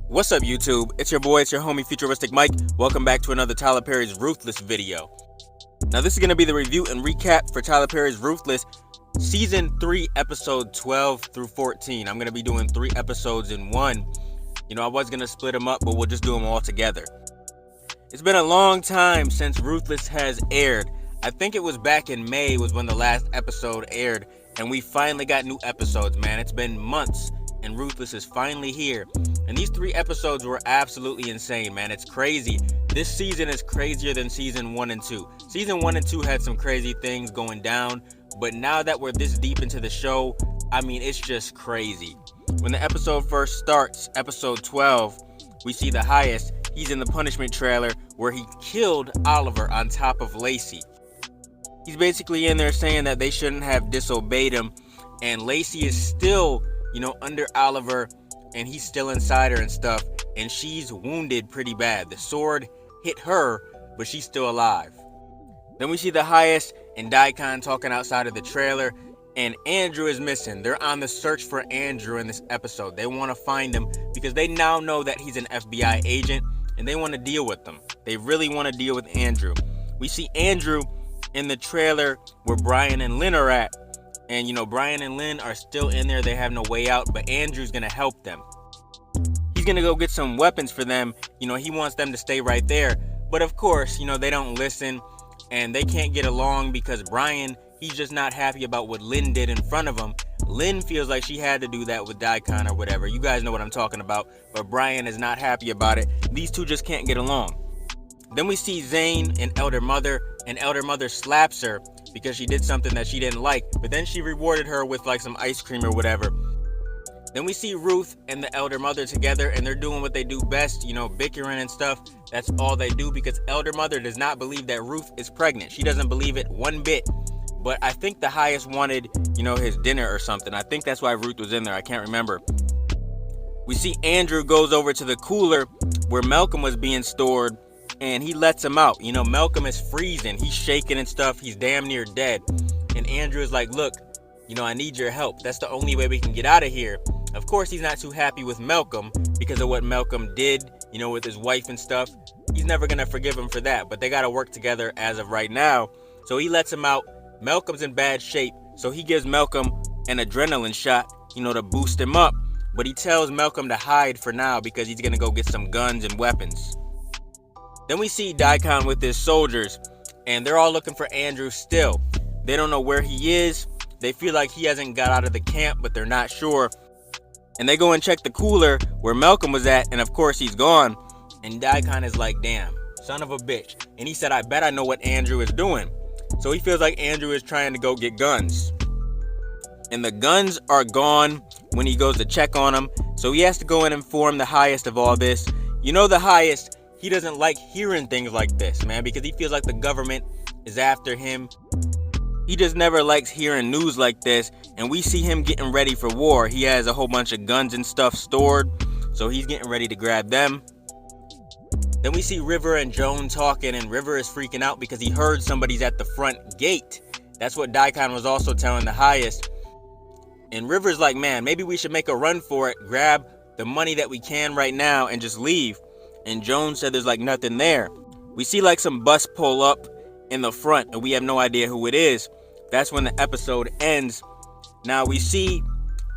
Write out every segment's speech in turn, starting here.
What's up, YouTube? It's your boy, it's your homie, FuturisticMike. Welcome back to another Tyler Perry's Ruthless video. Now, this is going to be the review and recap for Tyler Perry's Ruthless, Season 3, Episode 12 through 14. I'm going to be doing 3 episodes in one. I was going to split them up, but we'll just do them all together. It's been a long time since Ruthless has aired. I think it was back in May was when the last episode aired, and we finally got new episodes, man. It's been months, and Ruthless is finally here. And these 3 episodes were absolutely insane, man. It's crazy. This season is crazier than Season 1 and 2. Season 1 and 2 had some crazy things going down, but now that we're this deep into the show, I mean, it's just crazy. When the episode first starts, episode 12, we see the highest. He's in the punishment trailer where he killed Oliver on top of Lacey. He's basically in there saying that they shouldn't have disobeyed him, and Lacey is still, under Oliver, and he's still inside her and stuff, and she's wounded pretty bad. The sword hit her, but she's still alive. Then we see the highest and Daikon talking outside of the trailer, and Andrew is missing. They're on the search for Andrew in this episode. They want to find him because they now know that he's an FBI agent, and they want to deal with him. They really want to deal with Andrew. We see Andrew in the trailer where Brian and Lynn are at. And, Brian and Lynn are still in there. They have no way out, but Andrew's going to help them. He's going to go get some weapons for them. He wants them to stay right there. But, of course, they don't listen, and they can't get along because Brian, he's just not happy about what Lynn did in front of him. Lynn feels like she had to do that with Daikon or whatever. You guys know what I'm talking about. But Brian is not happy about it. These two just can't get along. Then we see Zane and Elder Mother, and Elder Mother slaps her because she did something that she didn't like, but then she rewarded her with like some ice cream or whatever. Then we see Ruth and the Elder Mother together, and they're doing what they do best, bickering and stuff. That's all they do because Elder Mother does not believe that Ruth is pregnant. She doesn't believe it one bit. But I think the highest wanted, his dinner or something. I think that's why Ruth was in there. I can't remember. We see Andrew goes over to the cooler where Malcolm was being stored, and he lets him out. Malcolm is freezing. He's shaking and stuff. He's damn near dead. And Andrew is like, look, I need your help. That's the only way we can get out of here. Of course, he's not too happy with Malcolm because of what Malcolm did, with his wife and stuff. He's never going to forgive him for that. But they got to work together as of right now. So he lets him out. Malcolm's in bad shape. So he gives Malcolm an adrenaline shot, to boost him up. But he tells Malcolm to hide for now because he's going to go get some guns and weapons. Then we see Daikon with his soldiers, and they're all looking for Andrew still. They don't know where he is. They feel like he hasn't got out of the camp, but they're not sure. And they go and check the cooler where Malcolm was at, and of course he's gone. And Daikon is like, damn, son of a bitch. And he said, I bet I know what Andrew is doing. So he feels like Andrew is trying to go get guns. And the guns are gone when he goes to check on them. So he has to go and inform the highest of all this. The highest, he doesn't like hearing things like this, man, because he feels like the government is after him. He just never likes hearing news like this, and we see him getting ready for war. He has a whole bunch of guns and stuff stored, so he's getting ready to grab them. Then we see River and Joan talking, and River is freaking out because he heard somebody's at the front gate. That's what Daikon was also telling the highest. And River's like, man, maybe we should make a run for it, grab the money that we can right now, and just leave. And Joan said there's like nothing there. We see like some bus pull up in the front, and we have no idea who it is. That's when the episode ends. Now we see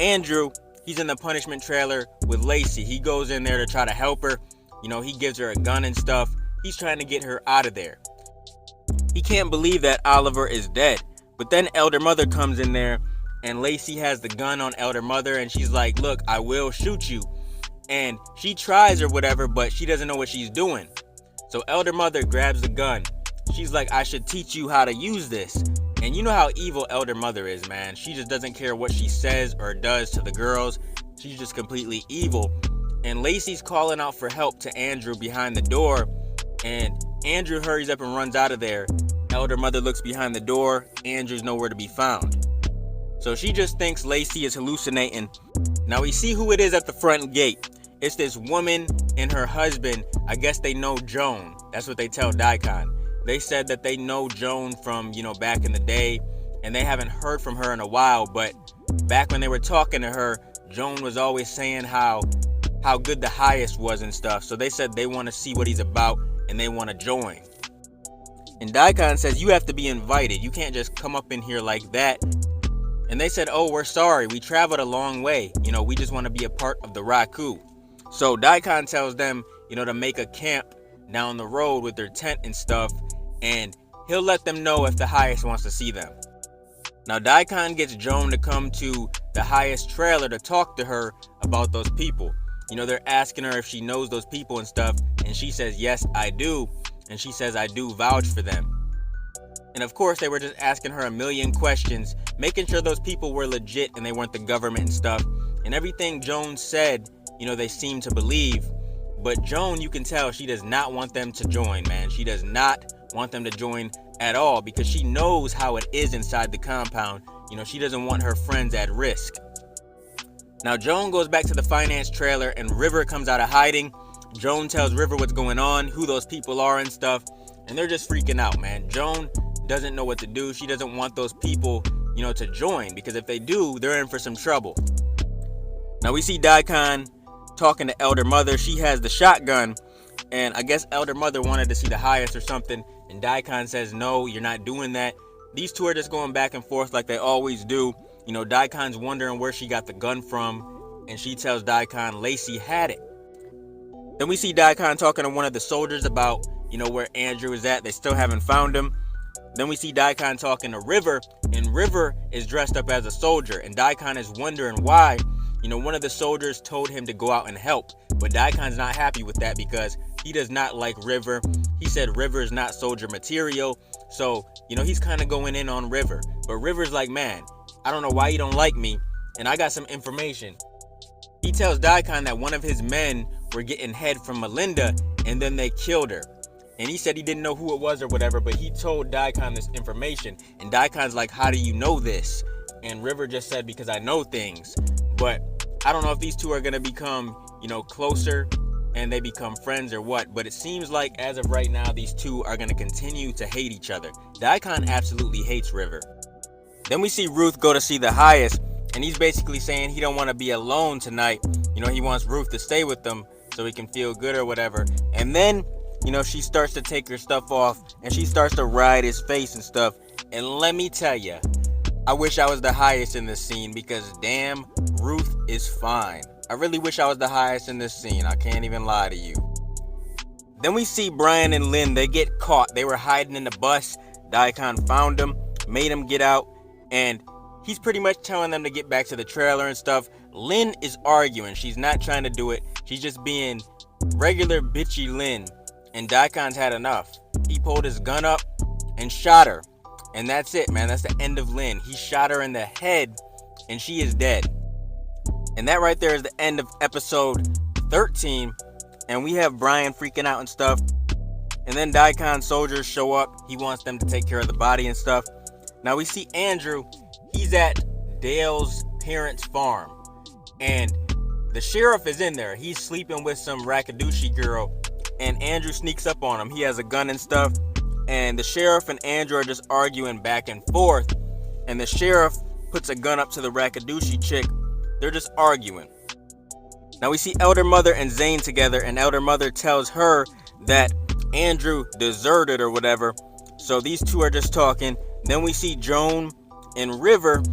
Andrew. He's in the punishment trailer with Lacey. He goes in there to try to help her. He gives her a gun and stuff. He's trying to get her out of there. He can't believe that Oliver is dead. But then Elder Mother comes in there, and Lacey has the gun on Elder Mother, and she's like, look, I will shoot you. And she tries or whatever, but she doesn't know what she's doing. So Elder Mother grabs the gun. She's like, I should teach you how to use this. And you know how evil Elder Mother is, man. She just doesn't care what she says or does to the girls. She's just completely evil. And Lacey's calling out for help to Andrew behind the door. And Andrew hurries up and runs out of there. Elder Mother looks behind the door. Andrew's nowhere to be found. So she just thinks Lacey is hallucinating. Now we see who it is at the front gate. It's this woman and her husband. I guess they know Joan. That's what they tell Daikon. They said that they know Joan from, back in the day, and they haven't heard from her in a while. But back when they were talking to her, Joan was always saying how how good the highest was and stuff. So they said they want to see what he's about and they want to join. And Daikon says, you have to be invited. You can't just come up in here like that. And they said, oh, we're sorry. We traveled a long way. We just want to be a part of the Raku. So Daikon tells them, to make a camp down the road with their tent and stuff. And he'll let them know if the highest wants to see them. Now Daikon gets Joan to come to the highest trailer to talk to her about those people. They're asking her if she knows those people and stuff. And she says, yes, I do. And she says, I do vouch for them. And of course, they were just asking her a million questions, making sure those people were legit and they weren't the government and stuff. And everything Joan said, they seemed to believe. But Joan, you can tell she does not want them to join, man. She does not want them to join at all because she knows how it is inside the compound. She doesn't want her friends at risk. Now, Joan goes back to the finance trailer and River comes out of hiding. Joan tells River what's going on, who those people are and stuff. And they're just freaking out, man. Joan doesn't know what to do. She doesn't want those people, to join because if they do, they're in for some trouble. Now we see Daikon talking to Elder Mother. She has the shotgun and I guess Elder Mother wanted to see the highest or something. And Daikon says, no, you're not doing that. These two are just going back and forth like they always do. Daikon's wondering where she got the gun from. And she tells Daikon Lacey had it. Then we see Daikon talking to one of the soldiers about, where Andrew is at. They still haven't found him. Then we see Daikon talking to River. And River is dressed up as a soldier. And Daikon is wondering why. One of the soldiers told him to go out and help. But Daikon's not happy with that because he does not like River. He said River is not soldier material. So, he's kind of going in on River. But River's like, man, I don't know why you don't like me. And I got some information. He tells Daikon that one of his men were getting head from Melinda and then they killed her. And he said he didn't know who it was or whatever, but he told Daikon this information. And Daikon's like, how do you know this? And River just said, because I know things. But I don't know if these two are going to become, closer and they become friends or what. But it seems like as of right now, these two are going to continue to hate each other. Daikon absolutely hates River. Then we see Ruth go to see the highest. And he's basically saying he don't want to be alone tonight. He wants Ruth to stay with them so he can feel good or whatever. And then, she starts to take her stuff off and she starts to ride his face and stuff. And let me tell you, I wish I was the highest in this scene because damn, Ruth is fine. I really wish I was the highest in this scene. I can't even lie to you. Then we see Brian and Lynn. They get caught. They were hiding in the bus. Daikon found them, made them get out, and he's pretty much telling them to get back to the trailer and stuff. Lynn is arguing. She's not trying to do it. She's just being regular bitchy Lynn. And Daikon's had enough. He pulled his gun up and shot her. And that's it, man. That's the end of Lynn. He shot her in the head and she is dead. And that right there is the end of episode 13. And we have Brian freaking out and stuff. And then Daikon's soldiers show up. He wants them to take care of the body and stuff. Now we see Andrew. He's at Dale's parents' farm. And the sheriff is in there. He's sleeping with some Rakadushi girl. And Andrew sneaks up on him. He has a gun and stuff. And the sheriff and Andrew are just arguing back and forth. And the sheriff puts a gun up to the Rakadushi chick. They're just arguing. Now we see Elder Mother and Zane together. And Elder Mother tells her that Andrew deserted or whatever. So these two are just talking. Then we see Joan and River.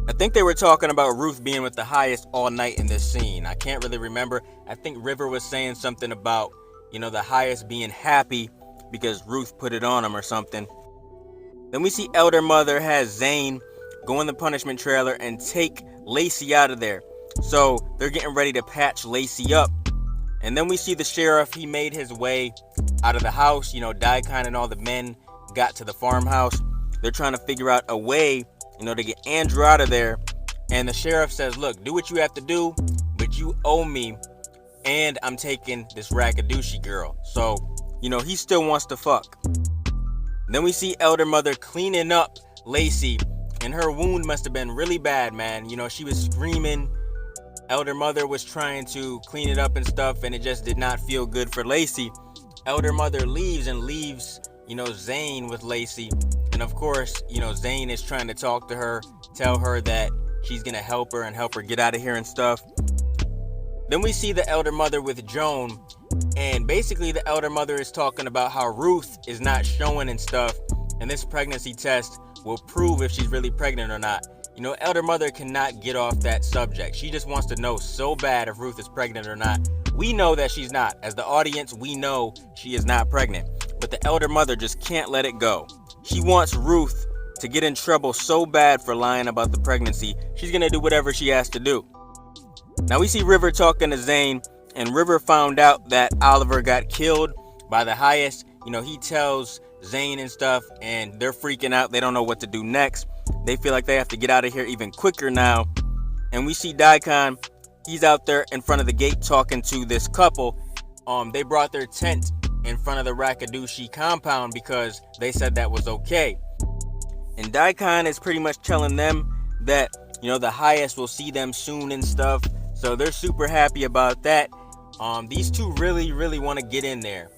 I think they were talking about Ruth being with the highest all night in this scene. I can't really remember. I think River was saying something about, the highest being happy because Ruth put it on him or something. Then we see Elder Mother has Zane go in the punishment trailer and take Lacey out of there. So they're getting ready to patch Lacey up. And then we see the sheriff. He made his way out of the house. Daikon and all the men got to the farmhouse. They're trying to figure out a way, to get Andrew out of there. And the sheriff says, look, do what you have to do, but you owe me. And I'm taking this Rakadushi girl. So, he still wants to fuck. Then we see Elder Mother cleaning up Lacey. And her wound must have been really bad, man. She was screaming. Elder Mother was trying to clean it up and stuff. And it just did not feel good for Lacey. Elder Mother leaves and leaves, Zane with Lacey. And of course, Zane is trying to talk to her. Tell her that she's going to help her and help her get out of here and stuff. Then we see the elder mother with Joan, and basically the elder mother is talking about how Ruth is not showing and stuff, and this pregnancy test will prove if she's really pregnant or not. You know, elder mother cannot get off that subject. She just wants to know so bad if Ruth is pregnant or not. We know that she's not. As the audience, we know she is not pregnant, but the elder mother just can't let it go. She wants Ruth to get in trouble so bad for lying about the pregnancy, she's gonna do whatever she has to do. Now we see River talking to Zane, and River found out that Oliver got killed by the highest. You know, he tells Zane and stuff, and they're freaking out. They don't know what to do next. They feel like they have to get out of here even quicker now. And we see Daikon, he's out there in front of the gate talking to this couple. They brought their tent in front of the Rakadushi compound because they said that was okay. And Daikon is pretty much telling them that, you know, the highest will see them soon and stuff. So they're super happy about that. These two really want to get in there.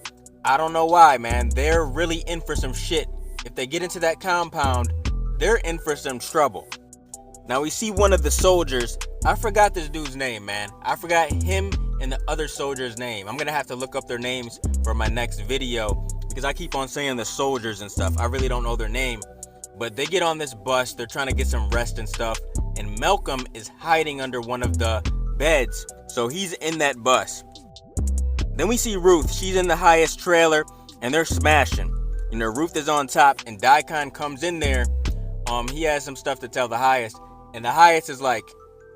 I don't know why, man. They're really in for some shit. If they get into that compound, they're in for some trouble. Now we see one of the soldiers. I forgot this dude's name, man. I forgot him and the other soldier's name. I'm gonna have to look up their names for my next video because I keep on saying the soldiers and stuff. I really don't know their name. But they get on this bus. They're trying to get some rest and stuff. And Malcolm is hiding under one of the beds. So he's in that bus. Then we see Ruth. She's in the highest trailer and they're smashing. You know, Ruth is on top and Daikon comes in there. He has some stuff to tell the highest. And the highest is like,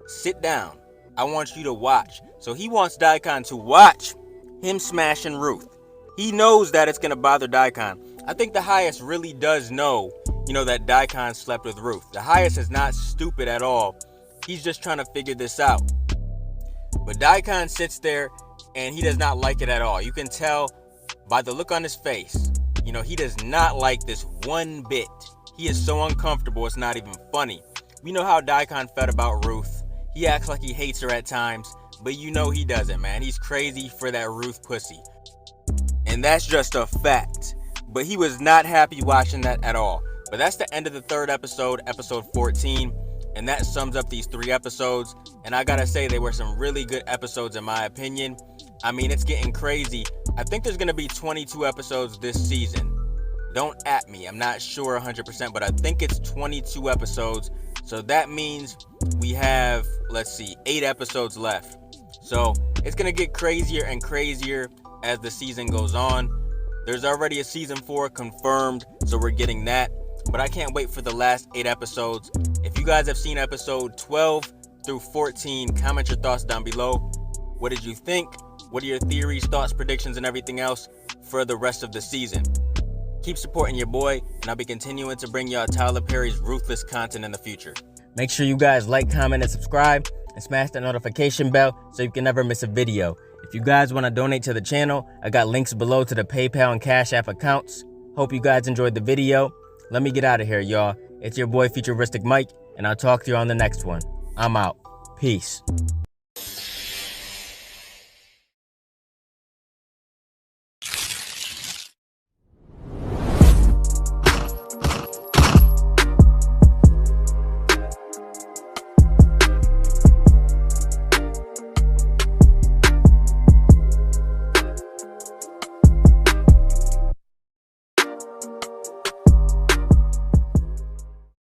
sit down. I want you to watch. So he wants Daikon to watch him smashing Ruth. He knows that it's going to bother Daikon. I think the highest really does know, you know, that Daikon slept with Ruth. The highest is not stupid at all. He's just trying to figure this out. But Daikon sits there and he does not like it at all. You can tell by the look on his face. You know, he does not like this one bit. He is so uncomfortable, it's not even funny. We know how Daikon felt about Ruth. He acts like he hates her at times, but you know he doesn't, man. He's crazy for that Ruth pussy. And that's just a fact. But he was not happy watching that at all. But that's the end of the third episode, episode 14. And that sums up these 3 episodes. And I gotta say, they were some really good episodes in my opinion. I mean, it's getting crazy. I think there's gonna be 22 episodes this season. Don't at me, I'm not sure 100%, but I think it's 22 episodes. So that means we have, let's see, 8 episodes left. So it's gonna get crazier and crazier as the season goes on. There's already a season 4 confirmed, so we're getting that. But I can't wait for the last 8 episodes. If you guys have seen episode 12 through 14, comment your thoughts down below. What did you think? What are your theories, thoughts, predictions, and everything else for the rest of the season? Keep supporting your boy, and I'll be continuing to bring y'all Tyler Perry's Ruthless content in the future. Make sure you guys like, comment, and subscribe, and smash that notification bell so you can never miss a video. If you guys want to donate to the channel, I got links below to the PayPal and Cash App accounts. Hope you guys enjoyed the video. Let me get out of here, y'all. It's your boy FuturisticMike, and I'll talk to you on the next one. I'm out. Peace.